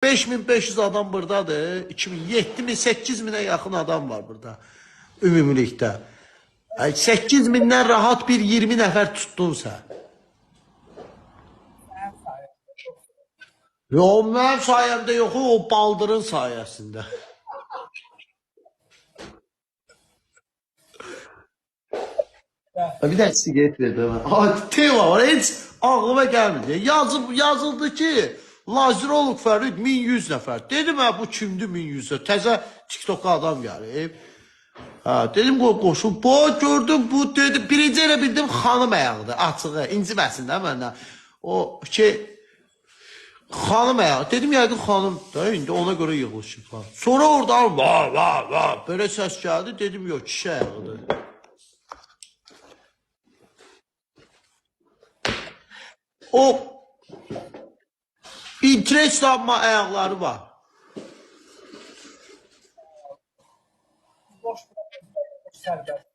5500 adam buradadır. 7000-8000'e yaxın adam var burada. Ümumilikdə. 8000'dən rahat bir 20 nəfər tutdunsa. Yo, mənim sayəmdə yox, o baldırın sayəsində. Bir də sigaret verdi bana. Tema var, heç ağlıma gəlmir. Yazıldı ki, Lazerolog Fərid 1100 nəfər. Dedim, bu kimdir 1100? Təzə TikTok'a adam gəlib. Dedim, qoşun, gördüm, bu dedim, birinci elə bildim xanım ayağıdır, açığı, inciməsin də məndən. O ki, xanım ayağı. Dedim, yəqin xanım da, indi ona görə yığılışıb. Sonra oradan, böyle səs gəldi, dedim, yox, kişi ayağıdır. O intereslanma ayaqları var. Boş sərbəst.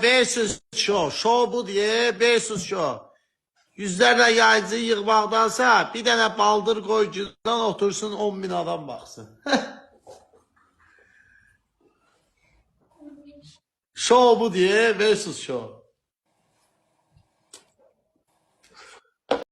Versus show. Show bu diye versus show. Yüzlerle yayıcı yığmaqdansa bir dənə baldır qoyucudan otursun 10.000 adam baxsın. Show bu diye versus show.